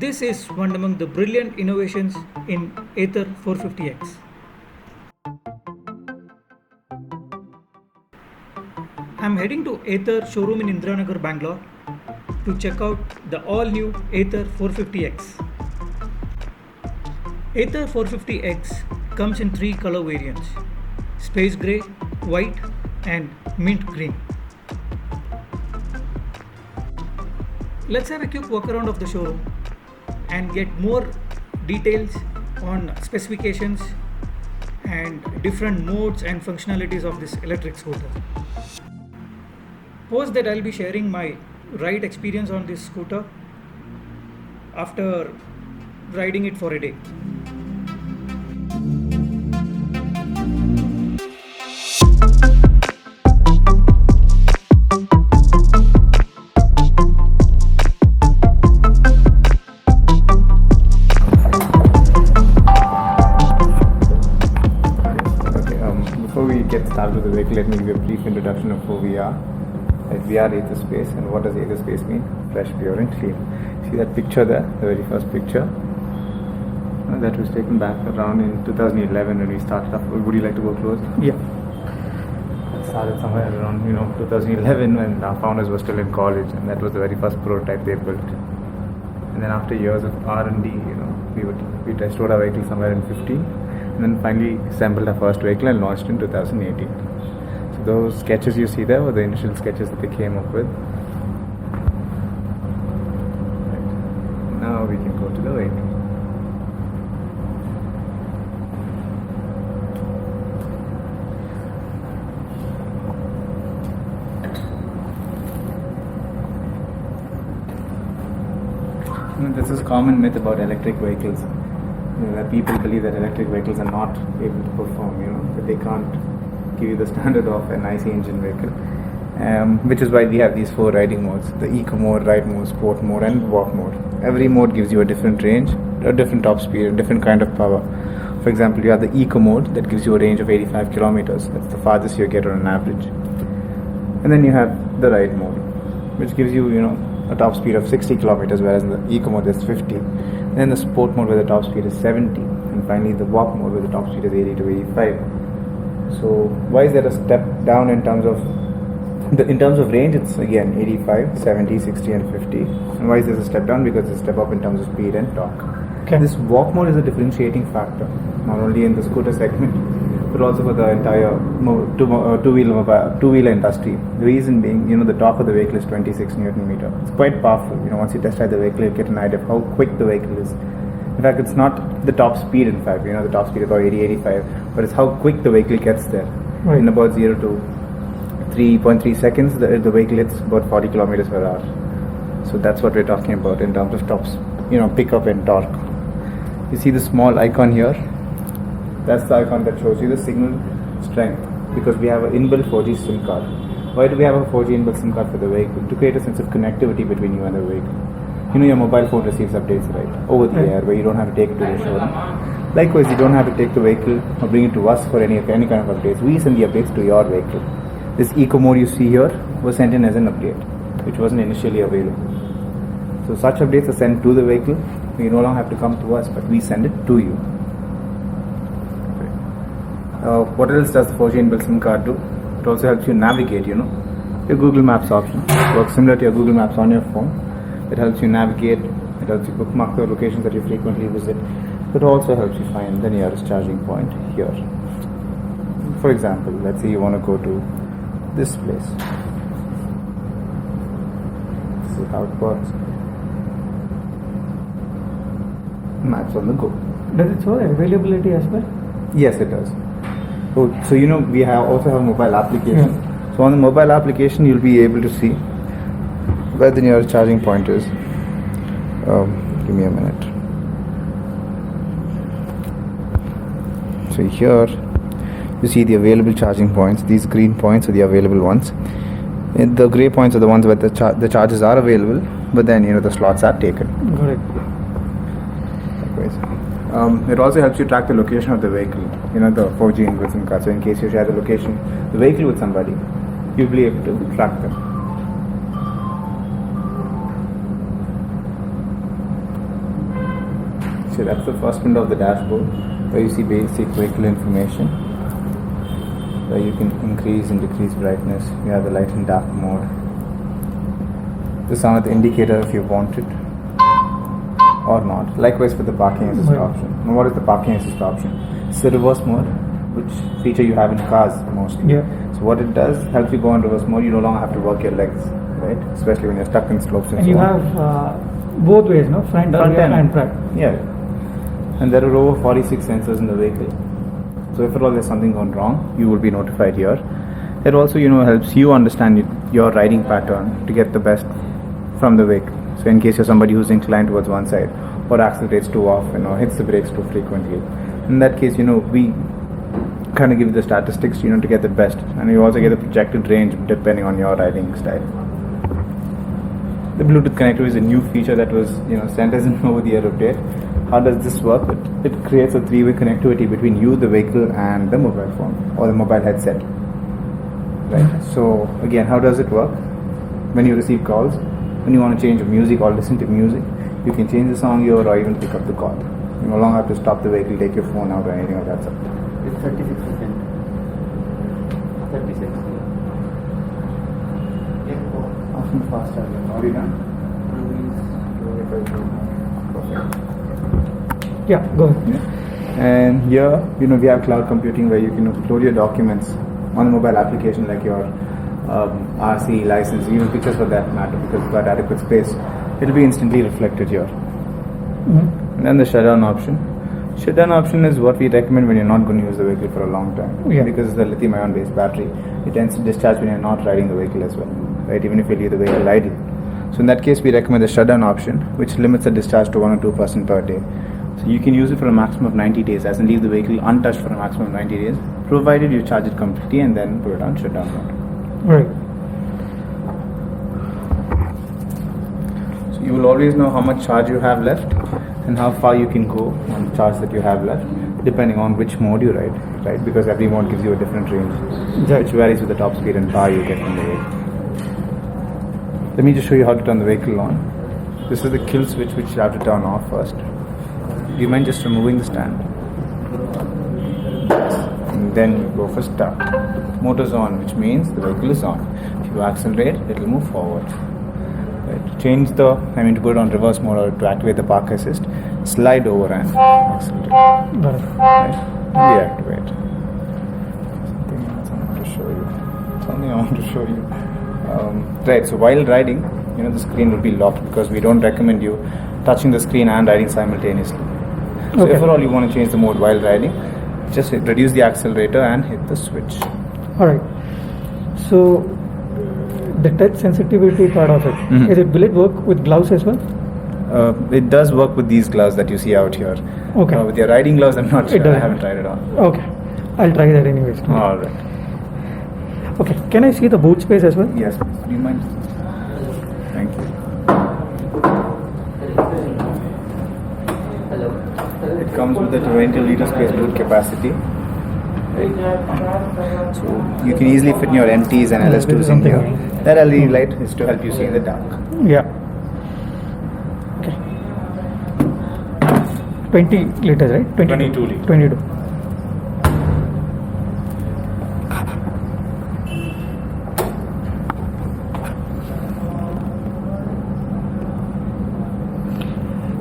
This is one among the brilliant innovations in Ather 450X. I'm heading to Ather showroom in Indiranagar, Bangalore to check out the all-new Ather 450X. Ather 450X comes in 3 color variants: space grey, white and mint green. Let's have a quick walk around of the showroom and get more details on specifications and different modes and functionalities of this electric scooter. Post that, I'll be sharing my ride experience on this scooter after riding it for a day. Before we get started with the vehicle, let me give you a brief introduction of who we are. We are Ather Space, and what does Ather Space mean? Fresh, pure and clean. See that picture there, the very first picture? That was taken back around in 2011 when we started up. Would you like to go close? Yeah. It started somewhere around 2011 when our founders were still in college, and that was the very first prototype they built. And then after years of R&D, we test rode our vehicle somewhere in 15. And then finally assembled our first vehicle and launched in 2018. So those sketches you see there were the initial sketches that they came up with. Right. Now we can go to the vehicle. This is a common myth about electric vehicles. That people believe that electric vehicles are not able to perform, that they can't give you the standard of an IC engine vehicle, which is why we have these 4 riding modes: the eco mode, ride mode, sport mode and walk mode. Every mode gives you a different range, a different top speed, a different kind of power. For example, you have the eco mode that gives you a range of 85 kilometers. That's the farthest you get on an average. And then you have the ride mode, which gives you, a top speed of 60 kilometers, whereas in the eco mode there's 50. And then the sport mode where the top speed is 70, and finally the walk mode where the top speed is 80 to 85. So why is there a step down in terms of range? It's again 85, 70, 60 and 50. And why is there a step down? Because it's a step up in terms of speed and torque. Okay. This walk mode is a differentiating factor, not only in the scooter segment, but also for the entire two-wheeler industry. The reason being, the torque of the vehicle is 26 Newton meter. It's quite powerful. Once you test drive the vehicle, you get an idea of how quick the vehicle is. In fact, it's not the top speed. In fact, the top speed is about 80, 85, but it's how quick the vehicle gets there. Right. In about 0 to 3.3 seconds, the vehicle hits about 40 kilometers per hour. So that's what we're talking about in terms of tops, pickup and torque. You see the small icon here? That's the icon that shows you the signal strength, because we have an inbuilt 4G SIM card. Why do we have a 4G inbuilt SIM card for the vehicle? To create a sense of connectivity between you and the vehicle. Your mobile phone receives updates over the air, where you don't have to take it to the showroom. Likewise, you don't have to take the vehicle or bring it to us for any kind of updates. We send the updates to your vehicle. This eco mode you see here was sent in as an update, which wasn't initially available. So such updates are sent to the vehicle. You no longer have to come to us, but we send it to you. What else does the 4G inbuilt SIM card do? It also helps you navigate, your Google Maps option. It works similar to your Google Maps on your phone. It helps you navigate, it helps you bookmark the locations that you frequently visit. It also helps you find the nearest charging point here. For example, let's say you want to go to this place. This is how it works. Maps on the go. Does it show availability as well? Yes, it does. So we also have a mobile application. Yeah. So on the mobile application, you'll be able to see where the nearest charging point is. Give me a minute. So here you see the available charging points. These green points are the available ones. And the grey points are the ones where the charges are available, but then the slots are taken. Correct. It also helps you track the location of the vehicle, the 4G inbuilt SIM card. So in case you share the vehicle with somebody, you'll be able to track them. So that's the first window of the dashboard where you see basic vehicle information, where you can increase and decrease brightness. You have the light and dark mode. This is another indicator if you want it or not. Likewise for the parking assist option. Now what is the parking assist option? It's the reverse mode, which feature you have in cars mostly. Yeah. So what it does, helps you go on reverse mode. You no longer have to work your legs, right? Especially when you're stuck in slopes and And so you on. have both ways, no? Front Front and end. front. Yeah. And there are over 46 sensors in the vehicle. So if at all there's something gone wrong, you will be notified here. It also, helps you understand your riding pattern to get the best from the vehicle. So in case you're somebody who's inclined towards one side or accelerates too often or hits the brakes too frequently, in that case, we kind of give you the statistics, to get the best, and you also get the projected range depending on your riding style. The Bluetooth connector is a new feature that was, sent as an over-the-air update. How does this work? It creates a three-way connectivity between you, the vehicle, and the mobile phone or the mobile headset. Right. So again, how does it work? When you receive calls, when you want to change music or listen to music, you can change the song here or even pick up the call. You no longer have to stop the vehicle, take your phone out or anything like that. It's 36%. 36. Yeah. Often faster. Are you done? Yeah, go ahead. And here, we have cloud computing where you can upload your documents on a mobile application like your RC license, even pictures for that matter, because it's got adequate space. It'll be instantly reflected here. And then the shutdown option. Shutdown option is what we recommend when you're not going to use the vehicle for a long time. Yeah. Because it's a lithium-ion based battery. It tends to discharge when you're not riding the vehicle as well, right? Even if you leave the vehicle idle. So in that case, we recommend the shutdown option, which limits the discharge to 1 or 2% per day. So you can use it for a maximum of 90 days, as in leave the vehicle untouched for a maximum of 90 days, provided you charge it completely and then put it on shutdown mode. Right. So you will always know how much charge you have left and how far you can go on the charge that you have left, depending on which mode you ride, right? Because every mode gives you a different range, which varies with the top speed and power you get from the vehicle. Let me just show you how to turn the vehicle on. This is the kill switch which you have to turn off first. Do you mind just removing the stand? And then you go for start. Motor's on, which means the vehicle is on. If you accelerate, it will move forward. Right. To put it on reverse mode or to activate the park assist, slide over and accelerate. Right. Deactivate. Something I want to show you. Right, so while riding, the screen will be locked because we don't recommend you touching the screen and riding simultaneously. So if at all you want to change the mode while riding, just reduce the accelerator and hit the switch. Alright. So, the touch sensitivity part of it, will it work with gloves as well? It does work with these gloves that you see out here. Okay. With your riding gloves, I'm not sure. I doesn't. haven't tried it on. Okay. I'll try that anyways. Alright. Okay. Can I see the boot space as well? Yes, please. Do you mind? Thank you. Hello. It comes with a 20 liter space boot capacity. Right. So you can easily fit your MTs and LS2s in here. That LED light is to help you see in the dark. Yeah. Okay. 20 liters, right? 22 liters. 22.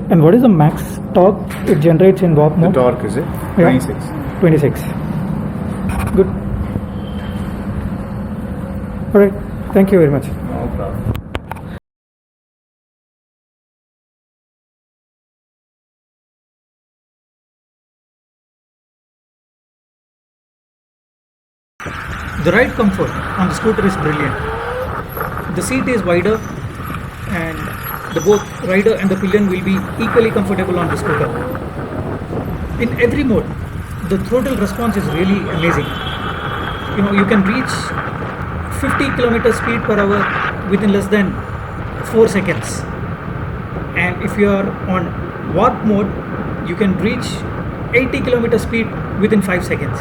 And what is the max torque it generates in warp The mode? torque is it? Yeah. 26. 26. Good. Alright. Thank you very much. No problem. The ride comfort on the scooter is brilliant. The seat is wider and the both rider and the pillion will be equally comfortable on the scooter. In every mode, the throttle response is really amazing. You can reach 50 km speed per hour within less than 4 seconds. And if you are on warp mode, you can reach 80 km speed within 5 seconds.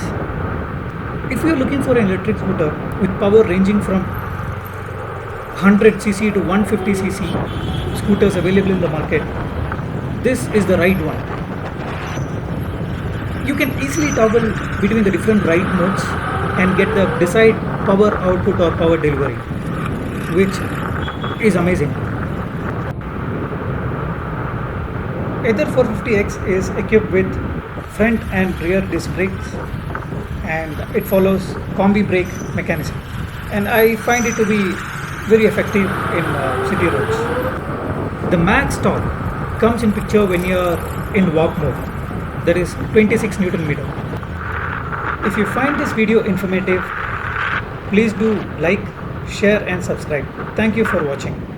If you are looking for an electric scooter with power ranging from 100cc to 150cc scooters available in the market, this is the right one. You can easily toggle between the different ride modes and get the desired power output or power delivery, which is amazing. Ether 450X is equipped with front and rear disc brakes, and it follows combi brake mechanism, and I find it to be very effective in city roads. The max torque comes in picture when you're in walk mode, that is 26 Newton meter. If you find this video informative, please do like, share and subscribe. Thank you for watching.